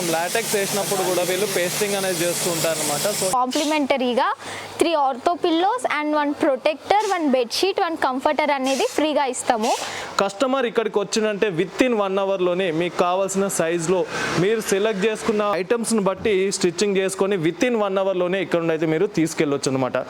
LaTeX వేసినప్పుడు కూడా వీళ్ళు పేస్టింగ్ అనేది చేస్తూ ఉంటారు అనమాట. సో కాంప్లిమెంటరీగా 3 ortho pillows and 1 protector, 1 bedsheet, 1 comforter అనేది ఫ్రీగా ఇస్తాము. కస్టమర్ ఇక్కడికి వచ్చినంటే విత్ ఇన్ 1 అవర్లోనే మీకు కావాల్సిన సైజులో మీరు సెలెక్ట్ చేసుకున్న ఐటమ్స్ని బట్టి స్టిచ్చింగ్ చేసుకొని విత్ ఇన్ 1 అవర్లోనే ఇక్కడ నుండి అయితే మీరు తీసుకెళ్ళొచ్చు అనమాట.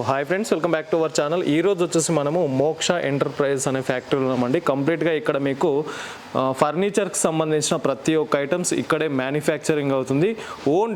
Hi friends, welcome back to our channel. ఈ రోజు వచ్చేసి మనము మోక్ష ఎంటర్ప్రైజెస్ అనే ఫ్యాక్టరీలో ఉన్నామండి. కంప్లీట్గా ఇక్కడ మీకు ఫర్నిచర్కి సంబంధించిన ప్రతి ఒక్క ఐటమ్స్ ఇక్కడే మ్యానుఫ్యాక్చరింగ్ అవుతుంది. ఓన్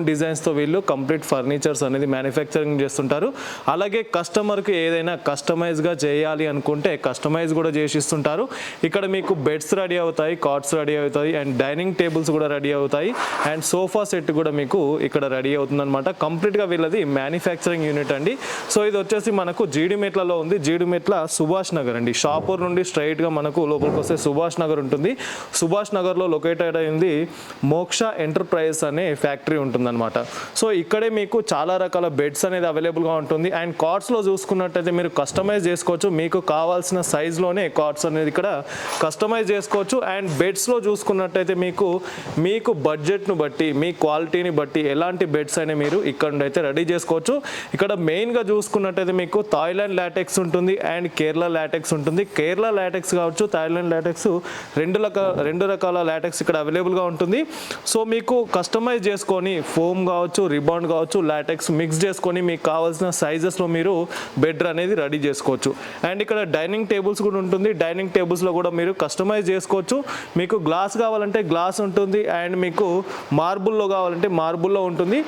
డిజైన్స్తో వీళ్ళు కంప్లీట్ ఫర్నిచర్స్ అనేది మ్యానుఫ్యాక్చరింగ్ చేస్తుంటారు. అలాగే కస్టమర్కి ఏదైనా కస్టమైజ్గా చేయాలి అనుకుంటే కస్టమైజ్ కూడా చేసి ఇస్తుంటారు. ఇక్కడ మీకు బెడ్స్ రెడీ అవుతాయి, కాట్స్ రెడీ అవుతాయి, అండ్ డైనింగ్ టేబుల్స్ కూడా రెడీ అవుతాయి, అండ్ సోఫా సెట్ కూడా మీకు ఇక్కడ రెడీ అవుతుంది అనమాట. కంప్లీట్గా వీళ్ళది మ్యానుఫ్యాక్చరింగ్ యూనిట్ అండి. సో ఇది వచ్చేసి మనకు జీడిమెట్లలో ఉంది. జీడిమెట్ల సుభాష్ నగర్ అండి. షాపూర్ నుండి స్ట్రైట్గా మనకు లోపలికి వస్తే సుభాష్ నగర్ ఉంటుంది. సుభాష్ నగర్లో లొకేటెడ్ అయింది మోక్ష ఎంటర్ప్రైజెస్ అనే ఫ్యాక్టరీ ఉంటుందన్నమాట. సో ఇక్కడే మీకు చాలా రకాల బెడ్స్ అనేది అవైలబుల్గా ఉంటుంది. అండ్ కార్డ్స్లో చూసుకున్నట్టయితే మీరు కస్టమైజ్ చేసుకోవచ్చు. మీకు కావాల్సిన సైజులోనే కార్డ్స్ అనేది ఇక్కడ కస్టమైజ్ చేసుకోవచ్చు. అండ్ బెడ్స్లో చూసుకున్నట్టయితే మీకు బడ్జెట్ను బట్టి, మీ క్వాలిటీని బట్టి ఎలాంటి బెడ్స్ అయినా మీరు ఇక్కడ నుండి అయితే రెడీ చేసుకోవచ్చు. ఇక్కడ మెయిన్గా చూసుకున్నట్టయితే మీకు థాయిలాండ్ లాటెక్స్ ఉంటుంది అండ్ కేరళ లాటెక్స్ ఉంటుంది. కేరళ లాటెక్స్ కావచ్చు, థాయిలాండ్ లాటెక్స్ రెండు రకాల లాటెక్స్ ఇక్కడ అవైలబుల్గా ఉంటుంది. సో మీకు కస్టమైజ్ చేసుకొని ఫోమ్ కావచ్చు, రిబాండ్ కావచ్చు, లాటెక్స్ మిక్స్ చేసుకొని మీకు కావాల్సిన సైజెస్లో మీరు బెడ్ అనేది రెడీ చేసుకోవచ్చు. అండ్ ఇక్కడ డైనింగ్ టేబుల్స్ కూడా ఉంటుంది. డైనింగ్ టేబుల్స్లో కూడా మీరు కస్టమైజ్ చేసుకోవచ్చు. మీకు గ్లాస్ కావాలంటే గ్లాస్ ఉంటుంది, అండ్ మీకు మార్బుల్లో కావాలంటే మార్బుల్లో ఉంటుంది.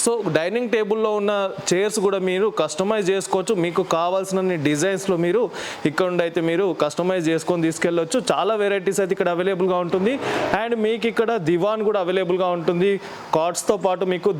సో డైనింగ్ టేబుల్లో ఉన్న చైర్స్ కూడా మీరు కస్టమైజ్ చేసుకోవచ్చు. మీకు కావాల్సిన డిజైన్స్లో మీరు ఇక్కడ నుండి అయితే మీరు కస్టమైజ్ చేసుకొని తీసుకెళ్ళవచ్చు. చాలా వెరైటీస్ అయితే ఇక్కడ అవైలబుల్గా ఉంటుంది. అండ్ మీకు ఇక్కడ దివాన్ కూడా అవైలబుల్గా ఉంటుంది. కార్డ్స్తో పాటు మీకు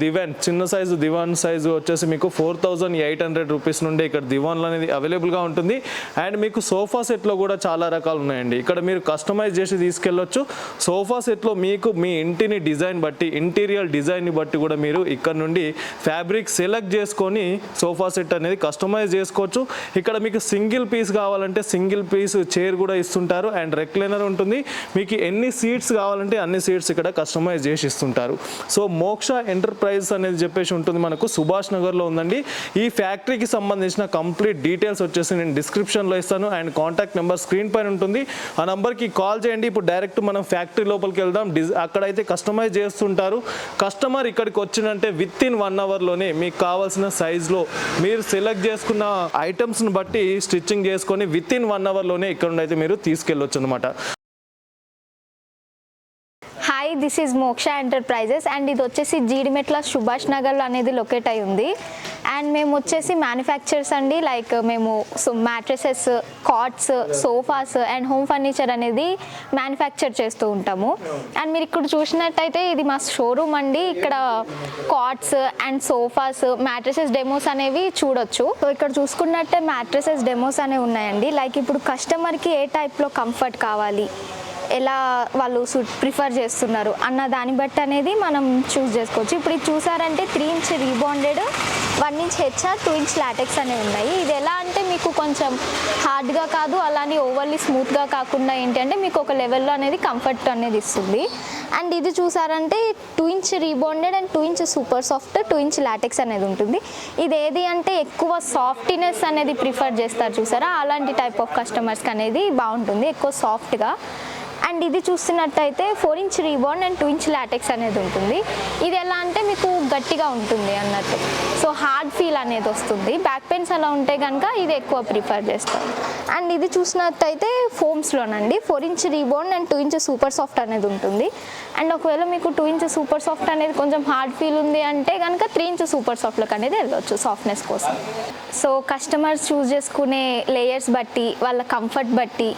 చిన్న సైజు దివాన్ సైజు వచ్చేసి మీకు 4800 రూపీస్ నుండి ఇక్కడ దివాన్లు అనేది అవైలబుల్గా ఉంటుంది. అండ్ మీకు సోఫా సెట్లో కూడా చాలా రకాలు ఉన్నాయండి. ఇక్కడ మీరు కస్టమైజ్ చేసి తీసుకెళ్ళొచ్చు. సోఫా సెట్లో మీకు మీ ఇంటిని డిజైన్ బట్టి, ఇంటీరియర్ డిజైన్ని బట్టి కూడా మీరు ఇక్కడ నుండి ఫ్యాబ్రిక్ సెలెక్ట్ చేసుకొని సోఫా సెట్ అనేది కస్టమైజ్ చేసుకోవచ్చు. ఇక్కడ మీకు సింగిల్ పీస్ కావాలంటే సింగిల్ పీస్ చైర్ కూడా ఇస్తుంటారు. అండ్ రెక్లైనర్ ఉంటుంది. మీకు ఎన్ని సీట్స్ కావాలంటే అన్ని సీట్స్ ఇక్కడ కస్టమైజ్ చేసి ఇస్తుంటారు. సో మోక్ష ఎంటర్ప్రైజెస్ అనేది చెప్పేసి ఉంటుంది, మనకు సుభాష్ నగర్లో ఉందండి. ఈ ఫ్యాక్టరీకి సంబంధించిన కంప్లీట్ డీటెయిల్స్ వచ్చేసి నేను డిస్క్రిప్షన్లో ఇస్తాను. అండ్ కాంటాక్ట్ నెంబర్ స్క్రీన్ పైన ఉంటుంది. ఆ నెంబర్కి కాల్ చేయండి. ఇప్పుడు డైరెక్ట్ మనం ఫ్యాక్టరీ లోపలికి వెళ్దాం. అక్కడైతే కస్టమైజ్ చేస్తుంటారు. కస్టమర్ ఇక్కడికి వచ్చినంటే విత్ ఇన్ 1 అవర్లోనే మీకు కావాల్సిన సైజులో మీరు సెలెక్ట్ చేసుకున్న ఐటమ్స్ని బట్టి స్టిచ్చింగ్ చేసుకొని విత్ ఇన్ 1 అవర్లోనే ఇక్కడ నుండి అయితే మీరు తీసుకెళ్ళొచ్చు అనమాట. హాయ్, దిస్ ఈజ్ మోక్ష ఎంటర్ప్రైజెస్ అండ్ ఇది వచ్చేసి జీడిమెట్ల సుభాష్ నగర్లో అనేది లొకేట్ అయి ఉంది. అండ్ మేము వచ్చేసి మ్యానుఫ్యాక్చర్స్ అండి. లైక్ మేము mattresses, cots, sofas and home furniture అనేది మ్యానుఫ్యాక్చర్ చేస్తూ ఉంటాము. అండ్ మీరు ఇక్కడ చూసినట్టయితే ఇది మా షోరూమ్ అండి. ఇక్కడ cots and sofas, mattresses demos అనేవి చూడొచ్చు. సో ఇక్కడ చూసుకున్నట్టే మ్యాట్రెసెస్ డెమోస్ అనేవి ఉన్నాయండి. లైక్ ఇప్పుడు కస్టమర్కి ఏ టైప్లో కంఫర్ట్ కావాలి, ఎలా వాళ్ళు ప్రిఫర్ చేస్తున్నారు అన్న దాన్ని బట్టి అనేది మనం చూస్ చేసుకోవచ్చు. ఇప్పుడు ఇది చూసారంటే 3 inch rebonded, 1 inch HR, 2 inch LaTeX అనేవి ఉన్నాయి. ఇది ఎలా అంటే మీకు కొంచెం హార్డ్గా కాదు, అలానే ఓవర్లీ స్మూత్గా కాకుండా ఏంటంటే మీకు ఒక లెవెల్లో అనేది కంఫర్ట్ అనేది ఇస్తుంది. అండ్ ఇది చూసారంటే 2 inch rebonded and 2 inch super soft, 2 inch LaTeX అనేది ఉంటుంది. ఇది ఏది అంటే ఎక్కువ సాఫ్ట్నెస్ అనేది ప్రిఫర్ చేస్తారు చూసారా, అలాంటి టైప్ ఆఫ్ కస్టమర్స్కి అనేది బాగుంటుంది, ఎక్కువ సాఫ్ట్గా. అండ్ ఇది చూస్తున్నట్టయితే 4 ఇంచ్ రీబాండ్ అండ్ 2 ఇంచ్ లాటెక్స్ అనేది ఉంటుంది. ఇది ఎలా అంటే మీకు గట్టిగా ఉంటుంది అన్నట్టు, సో హార్డ్ ఫీల్ అనేది వస్తుంది. బ్యాక్ పెయిన్స్ అలా ఉంటే కనుక ఇది ఎక్కువ ప్రిఫర్ చేస్తారు. అండ్ ఇది చూసినట్టయితే ఫోమ్స్లోనండి 4 inch రీబాండ్ and 2 inch super soft అనేది ఉంటుంది. అండ్ ఒకవేళ మీకు 2 ఇంచ్ సూపర్ సాఫ్ట్ అనేది కొంచెం హార్డ్ ఫీల్ ఉంది అంటే కనుక 3 ఇంచ్ సూపర్ సాఫ్ట్లకు అనేది వెళ్ళవచ్చు సాఫ్ట్నెస్ కోసం. సో కస్టమర్స్ చూస్ చేసుకునే లేయర్స్ బట్టి, వాళ్ళ కంఫర్ట్ బట్టి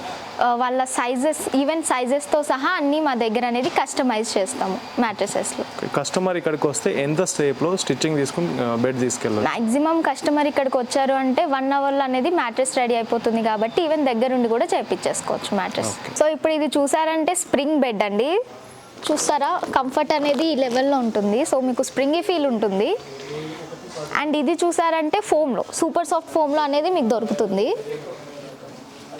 వాళ్ళ సైజెస్ ఈవెన్ సైజెస్తో సహా అన్నీ మా దగ్గర అనేది కస్టమైజ్ చేస్తాము మ్యాట్రసెస్లో. కస్టమర్ ఇక్కడికి వస్తే ఎంత స్టేప్లో స్టిచ్చింగ్ తీసుకుని బెడ్ తీసుకెళ్ళాలి? మ్యాక్సిమం కస్టమర్ ఇక్కడికి వచ్చారు అంటే 1 అవర్లో అనేది మ్యాట్రెస్ రెడీ అయిపోతుంది కాబట్టి ఈవెన్ దగ్గరుండి కూడా చేయించేసుకోవచ్చు మ్యాట్రెస్. సో ఇప్పుడు ఇది చూసారంటే స్ప్రింగ్ బెడ్ అండి. చూస్తారా కంఫర్ట్ అనేది ఈ లెవెల్లో ఉంటుంది. సో మీకు స్ప్రింగీ ఫీల్ ఉంటుంది. అండ్ ఇది చూసారంటే ఫోమ్లో సూపర్ సాఫ్ట్ ఫోమ్లో అనేది మీకు దొరుకుతుంది.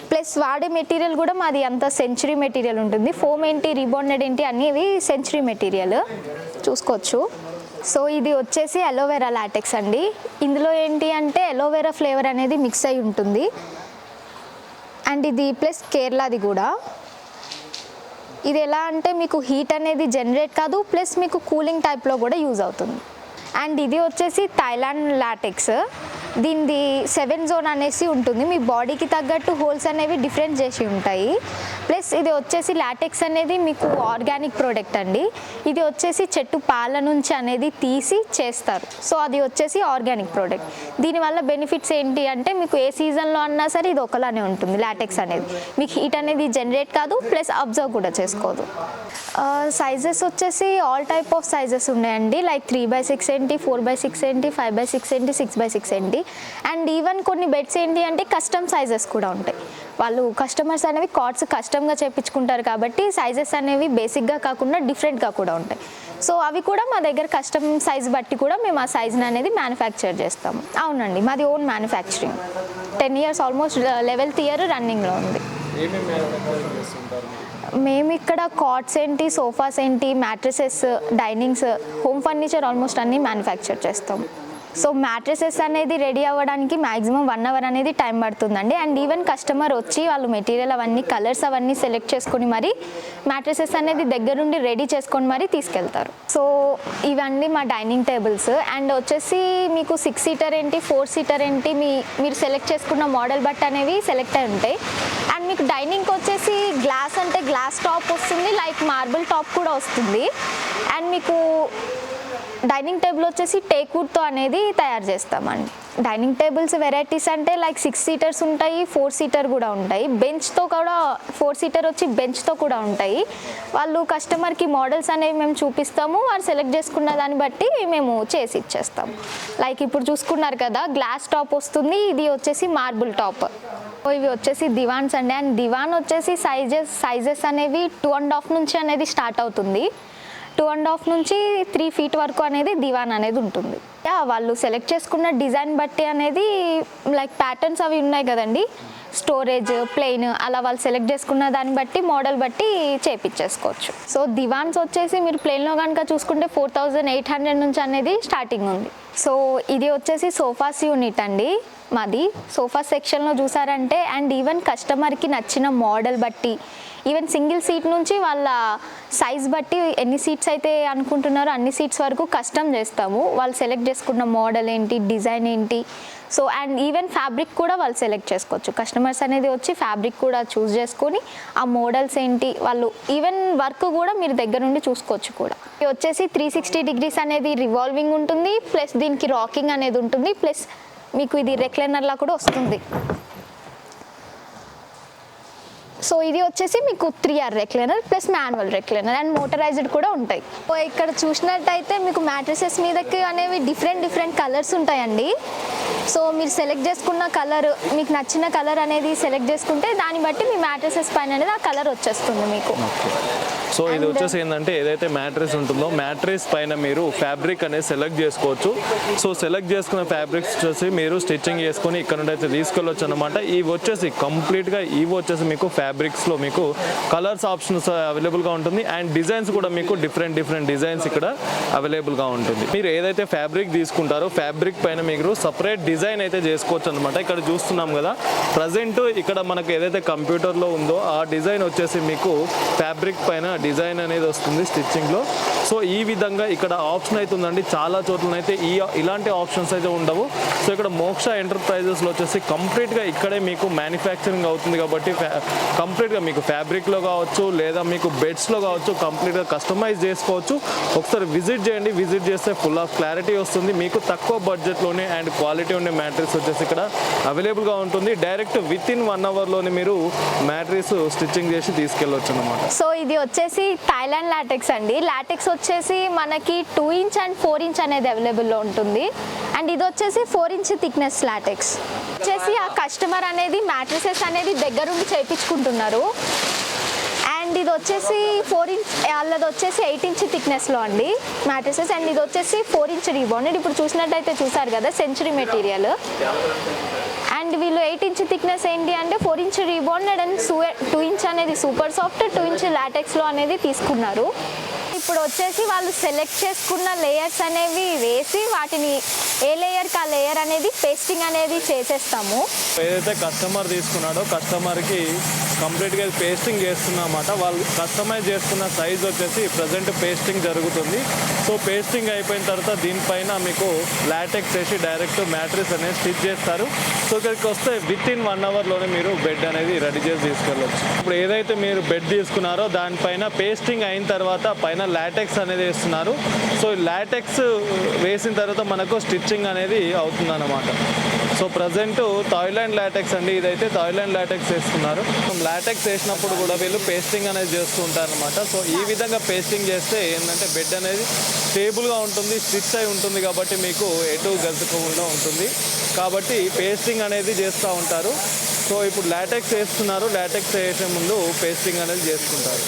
ప్లస్ వాడే మెటీరియల్ కూడా మాది అంత సెంచురీ మెటీరియల్ ఉంటుంది. ఫోమ్ ఏంటి రిబాండెడ్ ఏంటి అన్నీ సెంచురీ మెటీరియల్ చూసుకోవచ్చు. సో ఇది వచ్చేసి అలోవెరా లాటెక్స్ అండి. ఇందులో ఏంటి అంటే అలోవెరా ఫ్లేవర్ అనేది మిక్స్ అయి ఉంటుంది. అండ్ ఇది ప్లస్ కేరళది కూడా. ఇది ఎలా అంటే మీకు హీట్ అనేది జనరేట్ కాదు, ప్లస్ మీకు కూలింగ్ టైప్లో కూడా యూజ్ అవుతుంది. అండ్ ఇది వచ్చేసి థాయిలాండ్ లాటెక్స్. దీనిది 7 జోన్ అనేసి ఉంటుంది. మీ బాడీకి తగ్గట్టు హోల్స్ అనేవి డిఫరెంట్ చేసి ఉంటాయి. ప్లస్ ఇది వచ్చేసి లాటెక్స్ అనేది మీకు ఆర్గానిక్ ప్రోడక్ట్ అండి. ఇది వచ్చేసి చెట్టు పాల నుంచి అనేది తీసి చేస్తారు. సో అది వచ్చేసి ఆర్గానిక్ ప్రోడక్ట్. దీనివల్ల బెనిఫిట్స్ ఏంటి అంటే మీకు ఏ సీజన్లో అన్నా సరే ఇది ఒకలానే ఉంటుంది. లాటెక్స్ అనేది మీకు హీట్ అనేది జనరేట్ కాదు, ప్లస్ అబ్జర్వ్ కూడా చేసుకోదు. సైజెస్ వచ్చేసి ఆల్ టైప్ ఆఫ్ సైజెస్ ఉన్నాయండి. లైక్ 3x6 ఏంటి, 4x6 ఏంటి, 5x6 ఏంటి, 6x6 ఏంటి. అండ్ ఈవెన్ కొన్ని బెడ్స్ ఏంటి అంటే కస్టమ్ సైజెస్ కూడా ఉంటాయి. వాళ్ళు కస్టమర్స్ అనేవి కార్డ్స్ కస్టమ్గా చేయించుకుంటారు కాబట్టి సైజెస్ అనేవి బేసిక్గా కాకుండా డిఫరెంట్గా కూడా ఉంటాయి. సో అవి కూడా మా దగ్గర కస్టమ్ సైజ్ బట్టి కూడా మేము ఆ సైజ్ని అనేది మ్యానుఫ్యాక్చర్ చేస్తాము. అవునండి, మాది own manufacturing. 10 years almost 11th year రన్నింగ్లో ఉంది. మేము ఇక్కడ కార్డ్స్ ఏంటి, సోఫాస్ ఏంటి, mattresses, dinings, home furniture almost అన్నీ మ్యానుఫ్యాక్చర్ చేస్తాం. సో మ్యాట్రసెస్ అనేది రెడీ అవ్వడానికి మ్యాక్సిమం 1 hour అనేది టైం పడుతుందండి. అండ్ ఈవెన్ కస్టమర్ వచ్చి వాళ్ళు మెటీరియల్ అవన్నీ కలర్స్ అవన్నీ సెలెక్ట్ చేసుకొని మరి మ్యాట్రసెస్ అనేది దగ్గరుండి రెడీ చేసుకొని మరి తీసుకెళ్తారు. సో ఇవన్నీ మా డైనింగ్ టేబుల్స్. అండ్ వచ్చేసి మీకు 6 seater ఏంటి, 4 seater ఏంటి, మీరు సెలెక్ట్ చేసుకున్న మోడల్ బట్ అనేవి సెలెక్ట్ అయి ఉంటాయి. అండ్ మీకు డైనింగ్కి వచ్చేసి గ్లాస్ అంటే గ్లాస్ టాప్ వస్తుంది, లైక్ మార్బుల్ టాప్ కూడా వస్తుంది. అండ్ మీకు డైనింగ్ టేబుల్ వచ్చేసి టేక్వుడ్తో అనేది తయారు చేస్తామండి. డైనింగ్ టేబుల్స్ వెరైటీస్ అంటే లైక్ 6 seaters ఉంటాయి, 4 seater కూడా ఉంటాయి. బెంచ్తో కూడా 4 seater వచ్చి బెంచ్తో కూడా ఉంటాయి. వాళ్ళు కస్టమర్కి మోడల్స్ అనేవి మేము చూపిస్తాము, వాళ్ళు సెలెక్ట్ చేసుకున్న దాన్ని బట్టి మేము చేసి ఇచ్చేస్తాము. లైక్ ఇప్పుడు చూసుకున్నారు కదా గ్లాస్ టాప్ వస్తుంది, ఇది వచ్చేసి మార్బుల్ టాప్. ఇవి వచ్చేసి దివాన్స్ అండి. అండ్ దివాన్ వచ్చేసి సైజెస్ అనేవి 2.5 నుంచి అనేది స్టార్ట్ అవుతుంది. 2.5 నుంచి 3 feet వరకు అనేది దివాన్ అనేది ఉంటుంది. వాళ్ళు సెలెక్ట్ చేసుకున్న డిజైన్ బట్టి అనేది లైక్ ప్యాటర్న్స్ అవి ఉన్నాయి కదండి, స్టోరేజ్, ప్లెయిన్, అలా వాళ్ళు సెలెక్ట్ చేసుకున్న దాన్ని బట్టి మోడల్ బట్టి చేపించేసుకోవచ్చు. సో దివాన్స్ వచ్చేసి మీరు ప్లెయిన్లో కనుక చూసుకుంటే 4800 నుంచి అనేది స్టార్టింగ్ ఉంది. సో ఇది వచ్చేసి సోఫాస్ యూనిట్ అండి మాది. సోఫా సెక్షన్లో చూసారంటే అండ్ ఈవెన్ కస్టమర్కి నచ్చిన మోడల్ బట్టి ఈవెన్ సింగిల్ సీట్ నుంచి వాళ్ళ సైజ్ బట్టి ఎన్ని సీట్స్ అయితే అనుకుంటున్నారో అన్ని సీట్స్ వరకు కస్టమ్ చేస్తాము. వాళ్ళు సెలెక్ట్ చేసుకున్న మోడల్ ఏంటి, డిజైన్ ఏంటి. సో అండ్ ఈవెన్ ఫ్యాబ్రిక్ కూడా వాళ్ళు సెలెక్ట్ చేసుకోవచ్చు. కస్టమర్స్ అనేది వచ్చి ఫ్యాబ్రిక్ కూడా చూస్ చేసుకొని ఆ మోడల్స్ ఏంటి వాళ్ళు ఈవెన్ వర్క్ కూడా మీరు దగ్గర నుండి చూసుకోవచ్చు కూడా. ఇది వచ్చేసి 360 degrees అనేది రివాల్వింగ్ ఉంటుంది, ప్లస్ దీనికి రాకింగ్ అనేది ఉంటుంది, ప్లస్ మీకు ఇది రెక్లైనర్లా కూడా వస్తుంది. సో ఇది వచ్చేసి మీకు 3R recliner plus manual recliner and motorised కూడా ఉంటాయి. సో ఇక్కడ చూసినట్టయితే మీకు మ్యాట్రసెస్ మీదకి అనేవి డిఫరెంట్ కలర్స్ ఉంటాయండి. సో మీరు సెలెక్ట్ చేసుకున్న కలర్, మీకు నచ్చిన కలర్ అనేది సెలెక్ట్ చేసుకుంటే దాన్ని బట్టి మీ మ్యాట్రసెస్ పైన అనేది ఆ కలర్ వచ్చేస్తుంది మీకు. సో ఇది వచ్చేసి ఏంటంటే ఏదైతే మ్యాట్రెస్ ఉంటుందో మ్యాట్రెస్ పైన మీరు ఫ్యాబ్రిక్ అనేది సెలెక్ట్ చేసుకోవచ్చు. సో సెలెక్ట్ చేసుకున్న ఫ్యాబ్రిక్స్ వచ్చేసి మీరు స్టిచ్చింగ్ చేసుకొని ఇక్కడ నుండి అయితే తీసుకెళ్ళొచ్చు అనమాట. ఇవి వచ్చేసి కంప్లీట్గా ఇవి వచ్చేసి మీకు ఫ్యాబ్రిక్స్లో మీకు కలర్స్ ఆప్షన్స్ అవైలబుల్గా ఉంటుంది అండ్ డిజైన్స్ కూడా మీకు డిఫరెంట్ డిజైన్స్ ఇక్కడ అవైలబుల్గా ఉంటుంది. మీరు ఏదైతే ఫ్యాబ్రిక్ తీసుకుంటారో ఫ్యాబ్రిక్ పైన మీరు సపరేట్ డిజైన్ అయితే చేసుకోవచ్చు అనమాట. ఇక్కడ చూస్తున్నాం కదా ప్రజెంట్ ఇక్కడ మనకు ఏదైతే కంప్యూటర్లో ఉందో ఆ డిజైన్ వచ్చేసి మీకు ఫ్యాబ్రిక్ పైన డిజైన్ అనేది వస్తుంది స్టిచ్చింగ్లో. సో ఈ విధంగా ఇక్కడ ఆప్షన్ అయితే ఉందండి. చాలా చోట్లనైతే ఇలాంటి ఆప్షన్స్ అయితే ఉండవు. సో ఇక్కడ మోక్ష ఎంటర్ప్రైజెస్లో వచ్చేసి కంప్లీట్గా ఇక్కడే మీకు మ్యానుఫ్యాక్చరింగ్ అవుతుంది కాబట్టి కంప్లీట్గా మీకు ఫ్యాబ్రిక్లో కావచ్చు లేదా మీకు బెడ్స్లో కావచ్చు కంప్లీట్గా కస్టమైజ్ చేసుకోవచ్చు. ఒకసారి విజిట్ చేయండి. విజిట్ చేస్తే ఫుల్ ఆఫ్ క్లారిటీ వస్తుంది. మీకు తక్కువ బడ్జెట్లోనే అండ్ క్వాలిటీ ఉండే మ్యాట్రిక్స్ వచ్చేసి ఇక్కడ అవైలబుల్గా ఉంటుంది. డైరెక్ట్ విత్ ఇన్ 1 అవర్లోనే మీరు మ్యాట్రిక్స్ స్టిచ్చింగ్ చేసి తీసుకెళ్ళవచ్చు అనమాట. సో ఇది వచ్చేసి థాయిలాండ్ లాటెక్స్ అండి. లాటెక్స్ వచ్చేసి మనకి 2 ఇంచ్ అండ్ 4 ఇంచ్ అనేది అవైలబుల్లో ఉంటుంది. అండ్ ఇది వచ్చేసి 4 ఇంచ్ థిక్నెస్ లాటెక్స్ వచ్చేసి ఆ కస్టమర్ అనేది మ్యాట్రిసెస్ అనేది దగ్గరుండి చేయించుకుంటున్నారు. అండ్ ఇది వచ్చేసి 4 ఇంచ్, వాళ్ళది వచ్చేసి 8 ఇంచ్ థిక్నెస్లో అండి మ్యాట్రిసెస్. అండ్ ఇది వచ్చేసి 4 ఇంచ్ రీబాండెడ్. ఇప్పుడు చూసినట్టయితే చూసారు కదా సెంచురీ మెటీరియల్. అండ్ వీళ్ళు 8 ఇంచ్ థిక్నెస్ ఏంటి అంటే 4 ఇంచ్ రీబాండెడ్ అండ్ 2 ఇంచ్ అనేది సూపర్ సాఫ్ట్, 2 ఇంచ్ లాటెక్స్లో అనేది తీసుకున్నారు. ఇప్పుడు వచ్చేసి వాళ్ళు సెలెక్ట్ చేసుకున్న లేయర్స్ అనేవి వేసి వాటిని ఏ లేయర్కి ఆ లేయర్ అనేది పేస్టింగ్ అనేది చేసేస్తాము. ఏదైతే కస్టమర్ తీసుకున్నాడో కస్టమర్కి కంప్లీట్గా పేస్టింగ్ చేస్తున్నమాట. వాళ్ళు కస్టమైజ్ చేసుకున్న సైజ్ వచ్చేసి ప్రజెంట్ పేస్టింగ్ జరుగుతుంది. సో పేస్టింగ్ అయిపోయిన తర్వాత దీనిపైన మీకు లాటెక్స్ వేసి డైరెక్ట్ మ్యాట్రిక్స్ అనేది స్టిచ్ చేస్తారు. సో ఇక్కడికి వస్తే విత్ ఇన్ 1 అవర్లోనే మీరు బెడ్ అనేది రెడీ చేసి తీసుకెళ్ళవచ్చు. ఇప్పుడు ఏదైతే మీరు బెడ్ తీసుకున్నారో దానిపైన పేస్టింగ్ అయిన తర్వాత పైన లాటెక్స్ అనేది వేస్తున్నారు. సో లాటెక్స్ వేసిన తర్వాత మనకు స్టిచ్చింగ్ అనేది అవుతుందన్నమాట. సో ప్రజెంట్ థాయిలాండ్ లాటెక్స్ అండి. ఇదైతే థాయిలాండ్ లాటెక్స్ వేస్తున్నారు. లాటెక్స్ వేసినప్పుడు కూడా వీళ్ళు పేస్టింగ్ అనేది చేస్తూ ఉంటారు అనమాట. సో ఈ విధంగా పేస్టింగ్ చేస్తే ఏంటంటే బెడ్ అనేది స్టేబుల్గా ఉంటుంది, స్టిచ్ అయి ఉంటుంది కాబట్టి మీకు ఎటు గెలుచుకోకుండా ఉంటుంది. కాబట్టి పేస్టింగ్ అనేది చేస్తూ ఉంటారు. సో ఇప్పుడు లాటెక్స్ వేస్తున్నారు. లాటెక్స్ వేసే ముందు పేస్టింగ్ అనేది చేసుకుంటారు.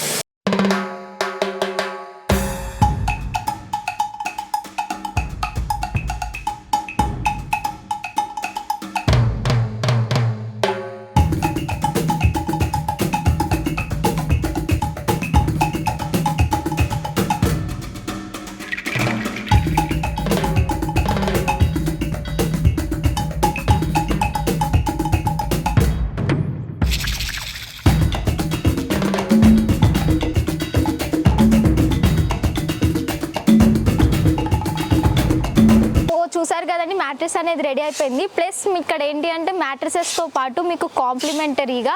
చూసారు కదండి మ్యాట్రిస్ అనేది రెడీ అయిపోయింది. ప్లస్ ఇక్కడ ఏంటి అంటే మ్యాట్రిసెస్తో పాటు మీకు కాంప్లిమెంటరీగా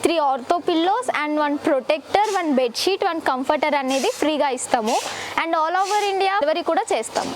3 ortho pillows and 1 protector, 1 bedsheet, 1 comforter అనేది ఫ్రీగా ఇస్తాము. And all over India delivery కూడా చేస్తాము.